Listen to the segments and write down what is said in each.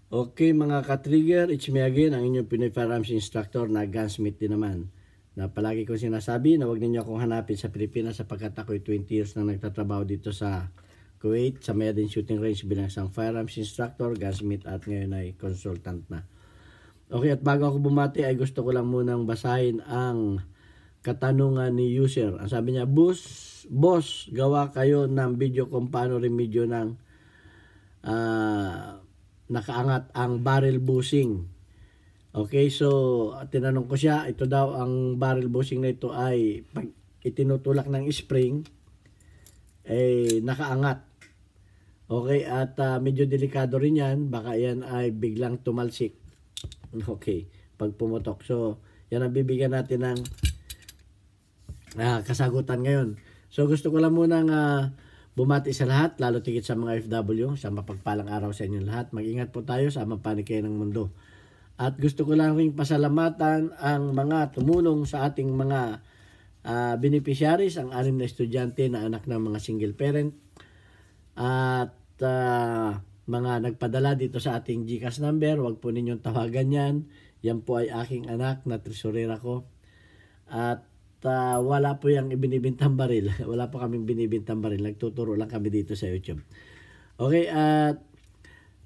Okay mga ka-trigger, it's me again, ang inyong Pinoy Firearms Instructor na gunsmith din naman. Na palagi ko sinasabi na huwag ninyo akong hanapin sa Pilipinas sapagkat ako'y 20 years na nagtatrabaho dito sa Kuwait sa Mayadin Shooting Range bilang isang firearms instructor, gunsmith at ngayon ay consultant na. Okay, at bago ako bumati ay gusto ko lang munang basahin ang katanungan ni user. Ang sabi niya, boss, gawa kayo ng video kung paano remedyo ng nakaangat ang barrel bushing. Okay, so tinanong ko siya, ito daw ang barrel bushing na ito ay pag itinutulak ng spring, nakaangat. Okay, at medyo delikado rin yan, baka yan ay biglang tumalsik. Okay, pag pumutok. So, yan ang bibigyan natin ng kasagutan ngayon. So, gusto ko lang munang bumati sa lahat, lalo tigit sa mga FW, sa mapagpalang araw sa inyo lahat. Mag-ingat po tayo sa mapanikay ng mundo. At gusto ko lang ring pasalamatan ang mga tumulong sa ating mga beneficiaries, ang 6 na estudyante na anak ng mga single parent. At mga nagpadala dito sa ating GCash number, huwag po ninyong tawagan yan. Yan po ay aking anak na tresurera ko. At wala po yung ibinibintang baril. Wala po kaming binibintang baril. Nagtuturo lang kami dito sa YouTube. Okay, at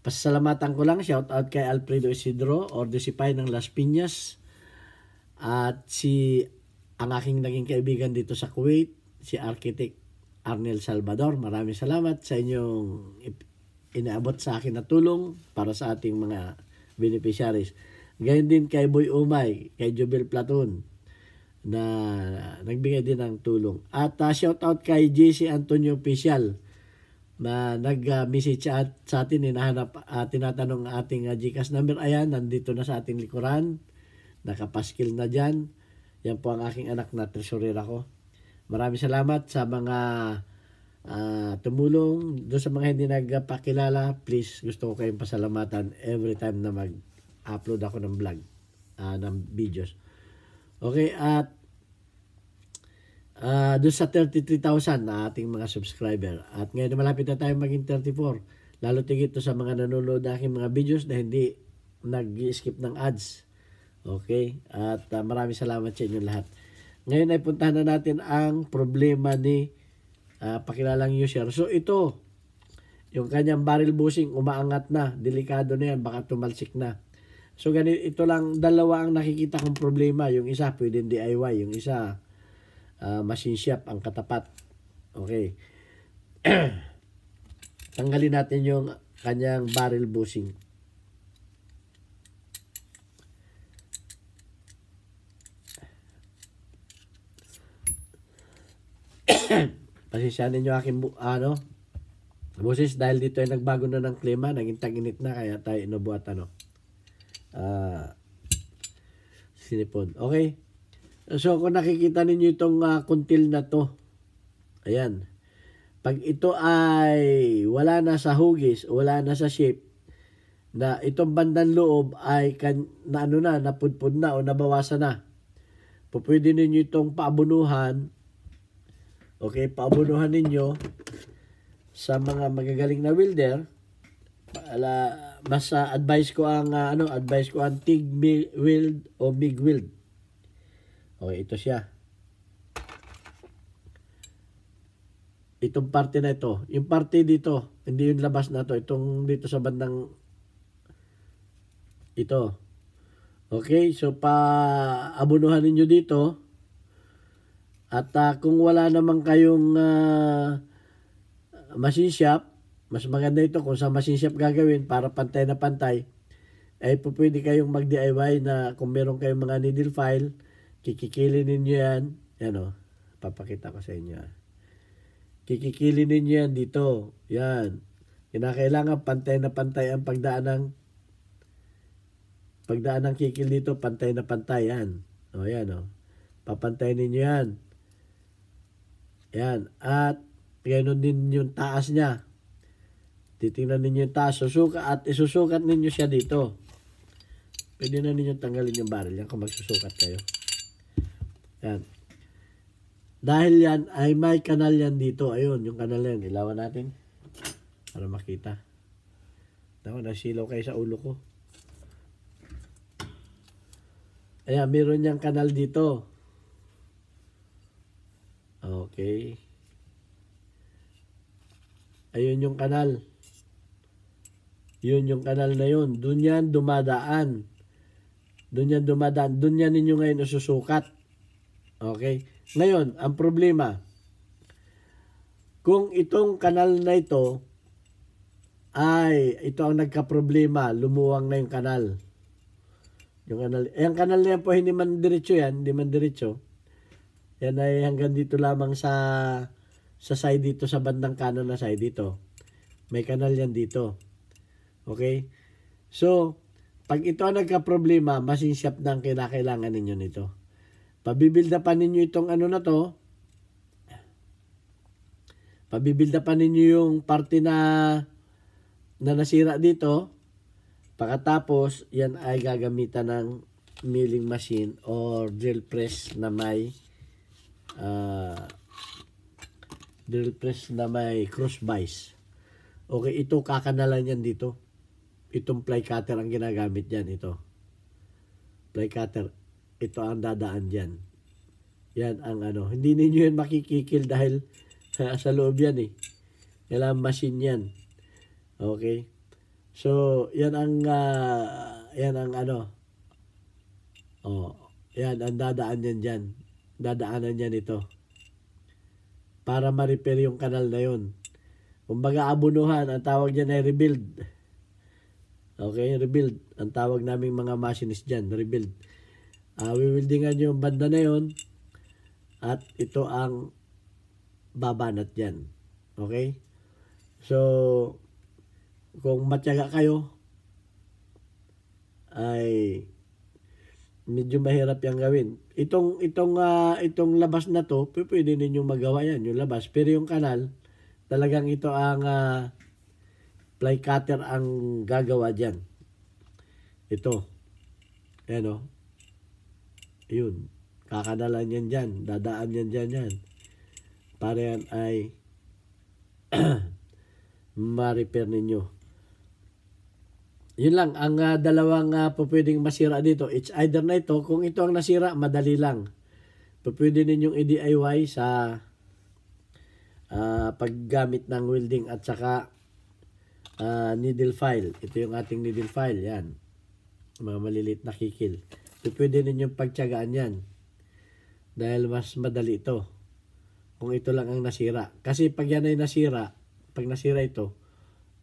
pasalamatan ko lang. Shout out kay Alfredo Isidro, Ordosipay ng Las Piñas. At ang aking naging kaibigan dito sa Kuwait, si Architect Arnel Salvador. Maraming salamat sa inyong inaabot sa akin na tulong para sa ating mga beneficiaries. Gayon din kay Boy Umay, kay Jubel Platoon, na nagbigay din ng tulong. At shout out kay JC Antonio Official na nag-message sa atin, hinahanap, tinatanong ating GCash number. Ayan, nandito na sa ating likuran, nakapaskil na dyan. Yan po ang aking anak na tresurera ko. Maraming salamat sa mga tumulong. Doon sa mga hindi nagpakilala, please, gusto ko kayong pasalamatan every time na mag-upload ako ng vlog, ng videos. Okay, at doon sa 33,000 na ating mga subscriber. At ngayon malapit na tayo maging 34. Lalo tigit to sa mga nanonood na aking mga videos na hindi nag-skip ng ads. Okay, at maraming salamat sa inyo lahat. Ngayon ay puntahan na natin ang problema ni pakilalang user. So ito, yung kanyang barrel bushing, umaangat na, delikado na yan, baka tumalsik na. So ganito, ito lang, dalawa ang nakikita kong problema. Yung isa pwedeng DIY, yung isa machine shop ang katapat. Okay. Tanggalin natin yung kanyang barrel bushing. Pasensyahan ninyo aking boses dahil dito ay nagbago na ng klima, naging tag-init na, kaya tayo inubuat sinipon. Okay. So kung nakikita ninyo itong kuntil na to, ayan. Pag ito ay wala na sa hugis, wala na sa shape, na itong bandang loob ay napudpud na o nabawasan na. Pwede ninyo itong paabunuhan. Okay, paabunuhan ninyo sa mga magagaling na welder. Mas advice ko ang TIG weld o MIG weld. Okay, ito siya. Itong parte na ito, yung parte dito, hindi yung labas na to, itong dito sa bandang ito. Okay, so paabunuhan ninyo dito. At kung wala naman kayong machine shop, mas maganda ito kung sa machine shop gagawin para pantay na pantay, ay pwede kayong mag-DIY na kung meron kayong mga needle file, kikikilin ninyo yan. Yan o, papakita ko sa inyo. Kikikilin ninyo yan dito. Yan. Kinakailangan pantay na pantay ang pagdaan ng kikil dito, pantay na pantay. Yan. O, yan o. Papantay ninyo yan. Yan. At ganoon din yung taas niya. Titingnan ninyo yung taas. Isusukat ninyo siya dito. Pwede na ninyo tanggalin yung barrel yan kung magsusukat kayo. Yan. Dahil yan ay may kanal yan dito. Ayun, yung kanal yan. Ilawan natin para makita. Ako, nasilaw kayo sa ulo ko. Ayan, meron niyang kanal dito. Okay. Ayun yung kanal. Yun yung kanal na yun. Doon yan dumadaan. Doon yan dumadaan. Doon yan ninyo ngayon ususukat. Okay? Ngayon, ang problema, kung itong kanal na ito, ito ang nagka-problema, lumuwang na yung kanal. Yung kanal, yung kanal na yan po, hindi man diretso yan, hindi man diretso. Yan ay hanggang dito lamang sa side dito, sa bandang kanan na side dito. May kanal yan dito. Okay? So, pag ito ang nagka-problema, masinsiyap na ang kinakailangan ninyo nito. Pabibilda pa ninyo itong ano na to. Pabibilda pa ninyo yung parte na nasira dito. Pagkatapos, yan ay gagamitan ng milling machine or drill press na may cross vise. Okay, ito kakanalan yan dito. Itong ply cutter ang ginagamit dyan, ito. Ply cutter, ito ang dadaan dyan. Yan ang ano. Hindi ninyo yan makikikil dahil sa loob yan eh. Kailangan machine yan. Okay. So, yan ang ano. Yan ang dadaan yan dyan. Dadaanan yan ito. Para ma-repair yung kanal na yun. Kumbaga abunuhan, ang tawag dyan ay rebuild. Okay, rebuild. Ang tawag naming mga machinist dyan, rebuild. Wiwildingan yung banda na yun. At ito ang babanat dyan. Okay? So, kung matyaga kayo, ay medyo mahirap yung gawin. Itong labas na to, pwede ninyong magawa yan, yung labas. Pero yung kanal, talagang ito ang ply cutter ang gagawa dyan. Ito. Ayan o. Yun. Kakanalan yan dyan. Dadaan yan dyan yan. Para yan ay ma-repair ninyo. Yun lang, ang dalawang pwedeng masira dito. It's either na ito, kung ito ang nasira, madali lang. Pwede ninyong i-DIY sa paggamit ng welding at saka needle file. Ito yung ating needle file, yan. Mga maliliit na kikil. Pwede ninyong pagtyagaan yan. Dahil mas madali ito. Kung ito lang ang nasira. Kasi pag yan ay nasira, pag nasira ito,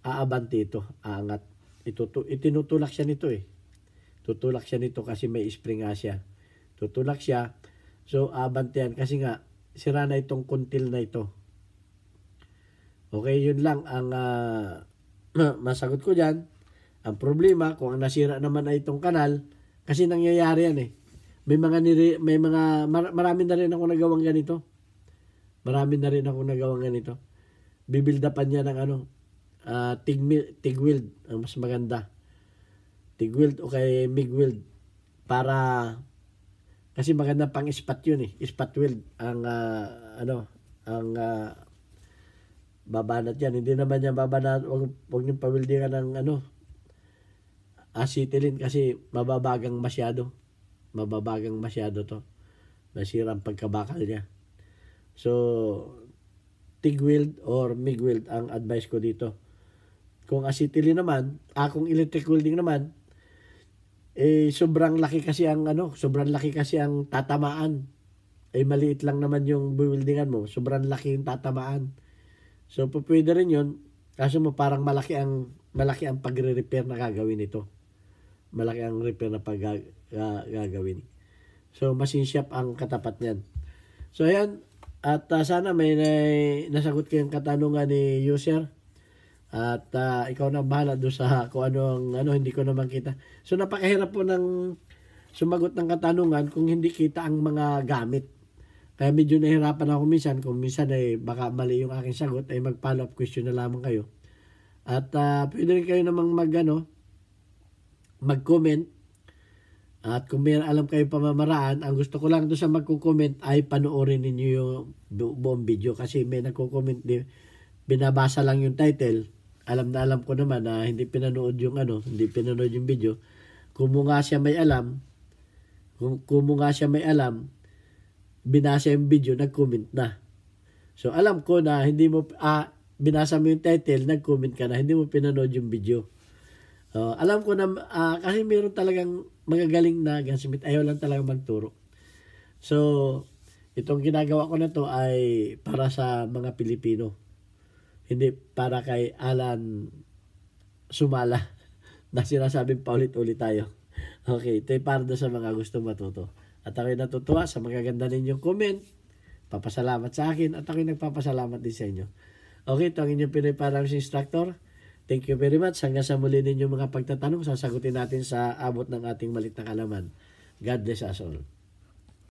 aabante ito, aangat. Itinutulak siya nito eh. Tutulak siya nito kasi may spring nga siya. Tutulak siya. So, abante yan. Kasi nga, sira na itong kuntil na ito. Okay, yun lang ang masagot ko dyan. Ang problema, kung ang nasira naman ay itong kanal, kasi nangyayari yan eh. Marami na rin ako nagawang ganito. Bibildapan niya ng TIG weld ang mas maganda. TIG weld o kay MIG weld para kasi maganda pang spot yun eh. Spot weld ang babanat yan. Hindi naman yan babanat, wag niyong pawildingan ng acetylene kasi mababagang masyado to. Nasira ang pagkabakal niya. So TIG weld or MIG weld ang advice ko dito. Kung acetylene naman, kung electric welding naman, sobrang laki kasi ang tatamaan. Maliit lang naman yung buwildingan mo, sobrang laki yung tatamaan. So pwede rin yun, kaso mo parang malaki ang pagre-repair na gagawin ito. Malaki ang repair na gagawin. So masinsiyap ang katapat niyan. So ayan, at sana may nasagot kayong katanungan ni user. At ikaw na bahala doon sa kung ano hindi ko naman kita. So napakahirap po ng sumagot ng katanungan kung hindi kita ang mga gamit. Kaya medyo nahirapan ako minsan. Kung minsan ay baka mali yung aking sagot, ay mag-follow up question na lamang kayo. At pwede rin kayo namang mag-comment. At kung may alam kayo pamamaraan, ang gusto ko lang doon sa magko-comment ay panoorin ninyo yung buong video. Kasi may nagko-comment, binabasa lang yung title. alam na alam ko naman na hindi pinanood yung video. Kung mo nga siya may alam, binasa yung video, nag-comment na. So alam ko na hindi mo binasa mo yung title, nag-comment ka na, hindi mo pinanood yung video. Alam ko na kasi meron talagang magagaling na gunsmith, ayaw lang talaga magturo. So itong ginagawa ko na to ay para sa mga Pilipino. Hindi para kay Alan Sumala na sinasabing paulit-ulit tayo. Okay, ito ay para sa mga gustong matuto. At ako'y natutuwa sa magaganda ninyong comment. Papasalamat sa akin at ako'y nagpapasalamat din sa inyo. Okay, ito ang inyong Pinoy Paramis Instructor. Thank you very much. Hanggang sa muli ninyong mga pagtatanong, sasagutin natin sa abot ng ating malit na kalaman. God bless us all.